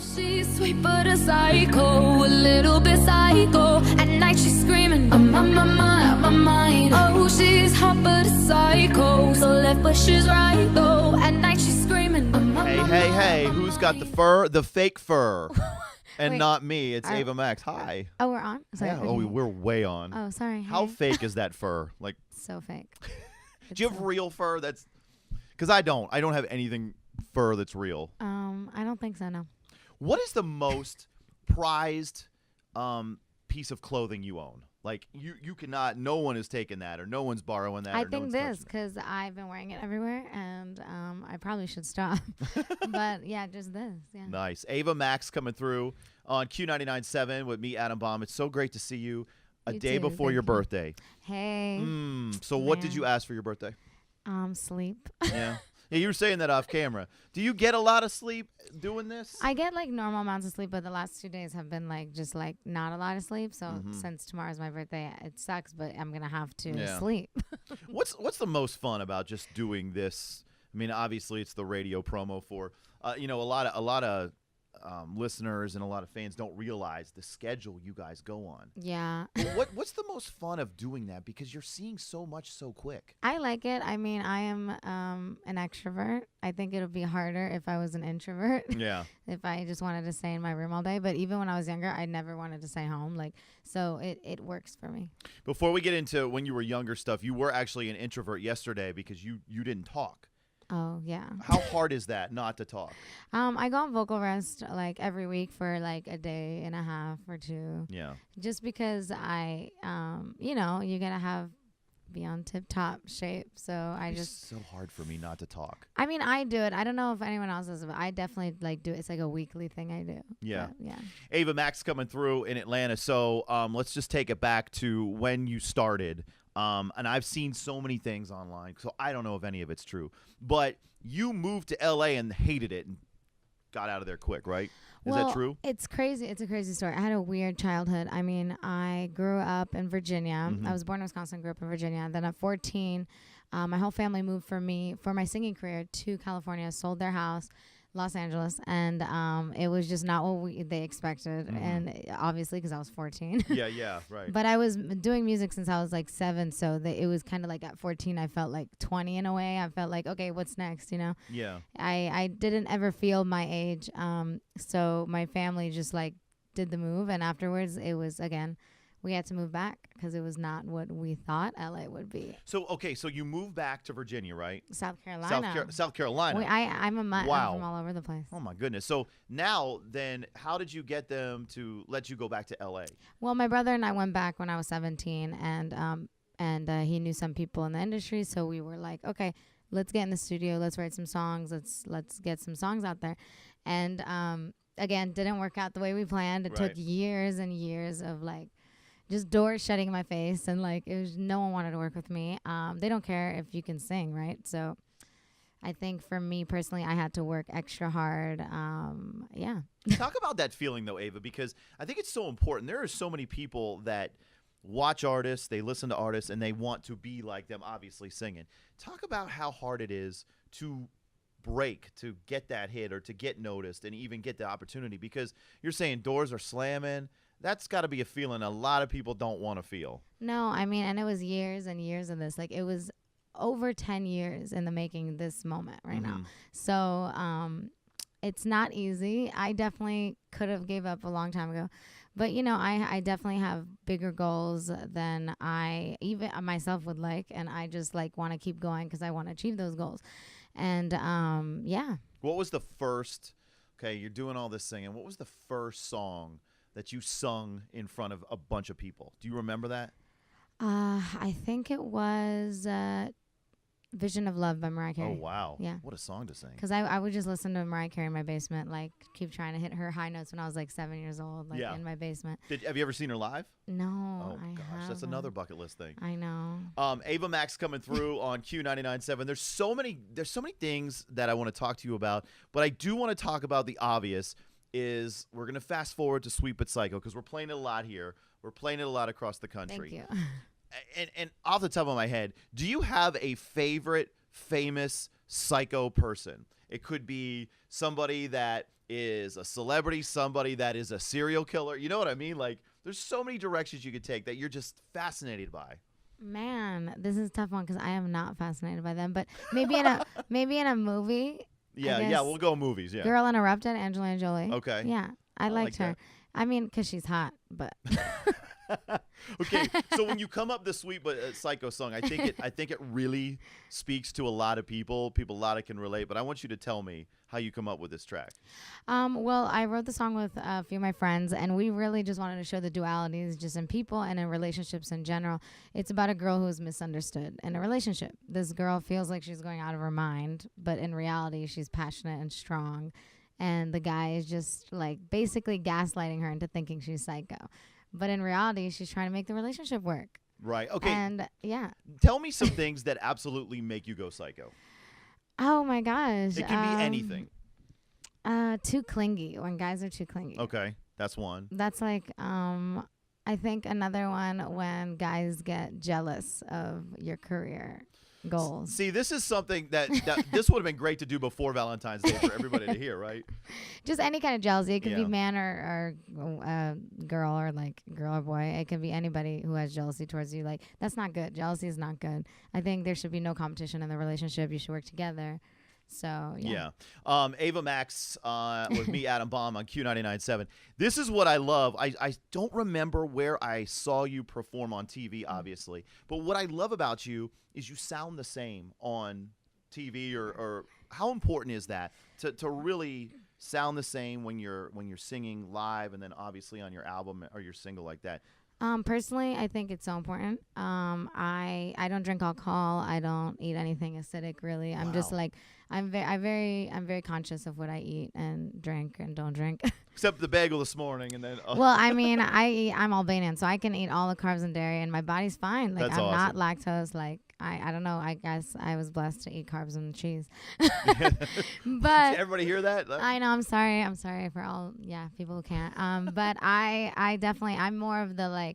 She's sweet but a psycho, a little bit psycho. At night she's screaming, I'm on my mind. Oh, she's hot but a psycho, so left but she's right though. At night she's screaming, I'm on Hey, who's got the fur? The fake fur. And Wait, not me. It's Ava Max. Hi. Oh, we're on? Sorry. Yeah. Oh, we're way on. Oh, sorry. How Hey. fake is that fur? Like, So fake. do you have real fur that's... Because I don't. I don't have anything fur that's real. I don't think so, no. What is the most prized piece of clothing you own? Like, you cannot... No one is taking that, or no one's borrowing that. I or no think one's this, touching it. because I've been wearing it everywhere, and I probably should stop. But, yeah, just this. Yeah. Nice. Ava Max coming through on Q99.7 with me, Adam Baum. It's so great to see you a You day too, before thank your you. birthday. Hey. So what did Man. you ask for your birthday? Sleep. Yeah. Yeah, you were saying that off camera. Do you get a lot of sleep doing this? I get like normal amounts of sleep, but the last 2 days have been like just like not a lot of sleep. So since tomorrow's my birthday, it sucks, but I'm gonna have to sleep. What's the most fun about just doing this? I mean, obviously it's the radio promo for a lot of listeners and a lot of fans don't realize the schedule you guys go on. Yeah. What's the most fun of doing that? Because you're seeing so much so quick. I like it. I mean, I am an extrovert. I think it would be harder if I was an introvert. Yeah. If I just wanted to stay in my room all day. But even when I was younger, I never wanted to stay home. Like, so it works for me. Before we get into when you were younger stuff, you were actually an introvert yesterday because you didn't talk. Oh, yeah. How hard is that not to talk? I go on vocal rest like every week for like a day and a half or two. Yeah. Just because I, you gotta be on tip top shape. So I It's just, so hard for me not to talk. I mean, I do it. I don't know if anyone else does it, but I definitely like do it. It's like a weekly thing I do. Yeah. But, yeah. Ava Max coming through in Atlanta. So let's just take it back to when you started. And I've seen so many things online, so I don't know if any of it's true. But you moved to L.A. and hated it and got out of there quick, right? Is that true? It's crazy. It's a crazy story. I had a weird childhood. I mean, I grew up in Virginia. I was born in Wisconsin, grew up in Virginia. Then at 14, my whole family moved for my singing career to California, sold their house, Los Angeles, and it was just not what they expected, and obviously because I was 14. Yeah, right. But I was doing music since I was like 7, so it was kind of like at 14 I felt like 20 in a way. I felt like, okay, what's next, Yeah. I didn't ever feel my age, so my family just like did the move, and afterwards it was, again, we had to move back because it was not what we thought LA would be. So, okay, so you moved back to Virginia, right? South Carolina. South Carolina. I'm a mutt. Wow. I'm from all over the place. Oh, my goodness. So now then, how did you get them to let you go back to L.A.? Well, my brother and I went back when I was 17, and he knew some people in the industry, so we were like, okay, let's get in the studio, let's write some songs, let's get some songs out there. And again, didn't work out the way we planned. It took years and years of like just doors shutting in my face, and like it was, no one wanted to work with me. They don't care if you can sing, right? So I think for me personally, I had to work extra hard. Yeah. Talk about that feeling, though, Ava, because I think it's so important. There are so many people that watch artists, they listen to artists, and they want to be like them, obviously singing. Talk about how hard it is to break, to get that hit or to get noticed and even get the opportunity, because you're saying doors are slamming. That's got to be a feeling a lot of people don't want to feel. No, I mean, and it was years and years of this. Like, it was over 10 years in the making, this moment right now. So it's not easy. I definitely could have gave up a long time ago. But, I definitely have bigger goals than I even myself would like. And I just, like, want to keep going because I want to achieve those goals. And, yeah. What was the first, okay, you're doing all this singing. What was the first song that you sung in front of a bunch of people? Do you remember that? I think it was Vision of Love by Mariah Carey. Oh, wow. Yeah. What a song to sing. Because I would just listen to Mariah Carey in my basement, like keep trying to hit her high notes when I was like 7 years old, like in my basement. Have you ever seen her live? No. Oh, gosh. That's another bucket list thing. I know. Ava Max coming through on Q99.7. There's so many things that I want to talk to you about, but I do want to talk about the obvious. Is we're going to fast forward to Sweet But Psycho because we're playing it a lot here. We're playing it a lot across the country. Thank you. And off the top of my head, do you have a favorite famous psycho person? It could be somebody that is a celebrity, somebody that is a serial killer. You know what I mean? Like, there's so many directions you could take that you're just fascinated by. Man, this is a tough one because I am not fascinated by them. But maybe in a movie. Yeah, we'll go movies. Yeah. Girl Interrupted, Angelina Jolie. Okay. Yeah, I liked her. that. I mean, because she's hot, but. Okay, so when you come up the Sweet But Psycho song, I think it really speaks to a lot of people. A lot can relate. But I want you to tell me how you come up with this track. Well, I wrote the song with a few of my friends, and we really just wanted to show the dualities just in people and in relationships in general. It's about a girl who is misunderstood in a relationship. This girl feels like she's going out of her mind, but in reality, she's passionate and strong. And the guy is just like basically gaslighting her into thinking she's psycho. But in reality, she's trying to make the relationship work. Right. Okay. And yeah. Tell me some things that absolutely make you go psycho. Oh my gosh. It can be anything. Too clingy. When guys are too clingy. Okay. That's one. That's like, I think another one when guys get jealous of your career goals. See, this is something that this would have been great to do before Valentine's Day for everybody to hear, right? Just any kind of jealousy. It could be Yeah. man or girl, or like girl or boy. It could be anybody who has jealousy towards you. Like, that's not good. Jealousy is not good. I think there should be no competition in the relationship. You should work together. So, yeah. Ava Max with me, Adam Baum, on Q99.7. This is what I love. I don't remember where I saw you perform on TV, obviously. But what I love about you is you sound the same on TV, or how important is that to really sound the same when you're singing live, and then obviously on your album or your single like that? Personally, I think it's so important. I don't drink alcohol. I don't eat anything acidic, really. I'm just like, I'm very conscious of what I eat and drink and don't drink. Except the bagel this morning, and then. Well, I mean, I'm Albanian, so I can eat all the carbs and dairy, and my body's fine. Like, That's I'm awesome. not lactose. Like, I don't know. I guess I was blessed to eat carbs and cheese. But Did everybody hear that? I know. I'm sorry for all people who can't. But I definitely, I'm more of the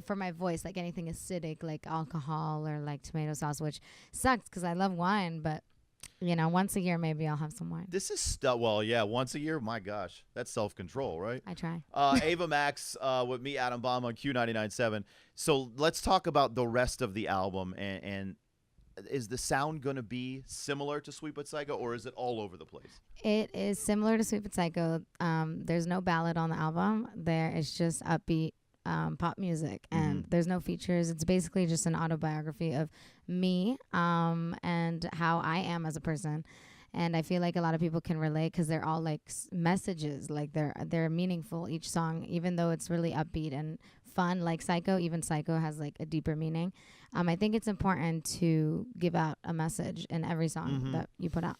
for my voice, like anything acidic, like alcohol or like tomato sauce, which sucks because I love wine. But once a year maybe I'll have some wine. This is stuff. Well, yeah, once a year. My gosh, that's self-control, right? I try. Ava Max with me, Adam Baum, on Q99.7. So let's talk about the rest of the album. And is the sound going to be similar to Sweet But Psycho, or is it all over the place? It is similar to Sweet But Psycho. There's no ballad on the album. There is just upbeat pop music, and there's no features. It's basically just an autobiography of me and how I am as a person. And I feel like a lot of people can relate because they're all like messages, like they're meaningful, each song, even though it's really upbeat and fun. Like Psycho, even Psycho has like a deeper meaning. I think it's important to give out a message in every song that you put out.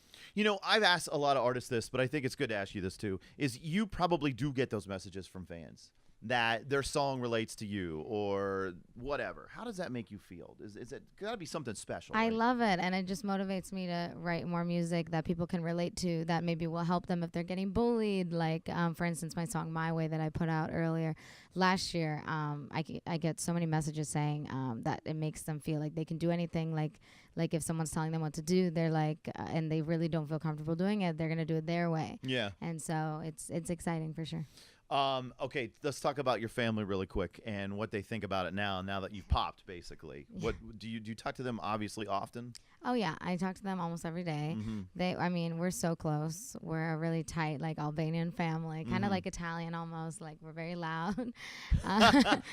I've asked a lot of artists this, but I think it's good to ask you this too, is you probably do get those messages from fans that their song relates to you or whatever. How does that make you feel? Is it gotta be something special? I right? love it, and it just motivates me to write more music that people can relate to, that maybe will help them if they're getting bullied. Like, for instance, my song My Way that I put out earlier last year, I get so many messages saying that it makes them feel like they can do anything. Like if someone's telling them what to do, they're like, and they really don't feel comfortable doing it, they're gonna do it their way. Yeah. And so it's exciting for sure. Okay, let's talk about your family really quick and what they think about it now that you've popped, basically. Yeah. What do you talk to them obviously often? Oh yeah, I talk to them almost every day. We're so close. We're a really tight, like Albanian family, kind of like Italian almost. Like, we're very loud.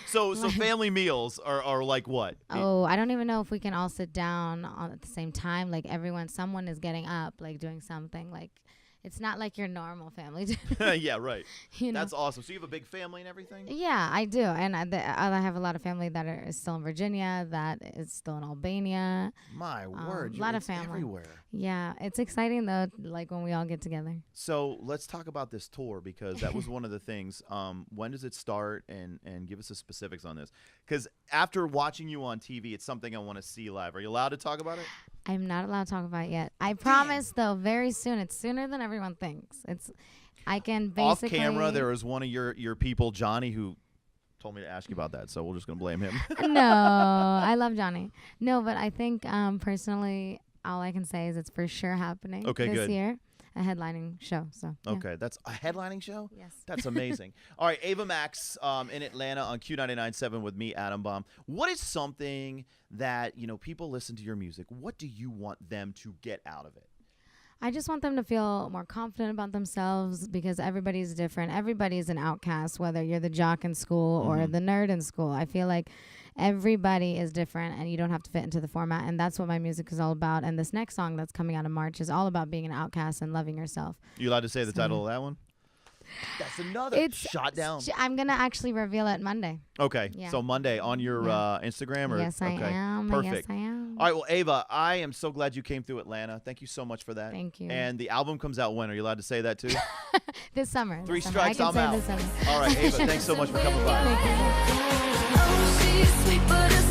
So family meals are like what? Oh, I don't even know if we can all sit down at the same time. Like, someone is getting up, like doing something. Like, it's not like your normal family. Yeah, right. You know? That's awesome. So you have a big family and everything? Yeah, I do. And I have a lot of family that is still in Virginia, that is still in Albania. My word. A lot of it's family. everywhere. Yeah, it's exciting, though, like when we all get together. So let's talk about this tour, because that was one of the things. When does it start? And give us the specifics on this. Because after watching you on TV, it's something I want to see live. Are you allowed to talk about it? I'm not allowed to talk about it yet. I promise, though, very soon. It's sooner than everyone thinks. I can basically... Off camera, there was one of your people, Johnny, who told me to ask you about that, so we're just going to blame him. No, I love Johnny. No, but I think personally, all I can say is it's for sure happening Okay, this good. year. A headlining show. So yeah. Okay, that's a headlining show? Yes. That's amazing. All right, Ava Max in Atlanta on Q99.7 with me, Adam Bomb. What is something that, people listen to your music, what do you want them to get out of it? I just want them to feel more confident about themselves because everybody's different. Everybody's an outcast, whether you're the jock in school or the nerd in school. I feel like everybody is different and you don't have to fit into the format. And that's what my music is all about. And this next song that's coming out in March is all about being an outcast and loving yourself. You allowed to say the title of that one? That's another shot down. I'm going to actually reveal it Monday. Okay. Yeah. So Monday on your Instagram? Or Yes, I am. Perfect. Yes, I am. All right. Well, Ava, I am so glad you came through Atlanta. Thank you so much for that. Thank you. And the album comes out when? Are you allowed to say that too? This summer. Three this summer. strikes, I I'm can say out. this summer. All right, Ava, thanks so much for coming by. Thank you. Oh, she's sweet but a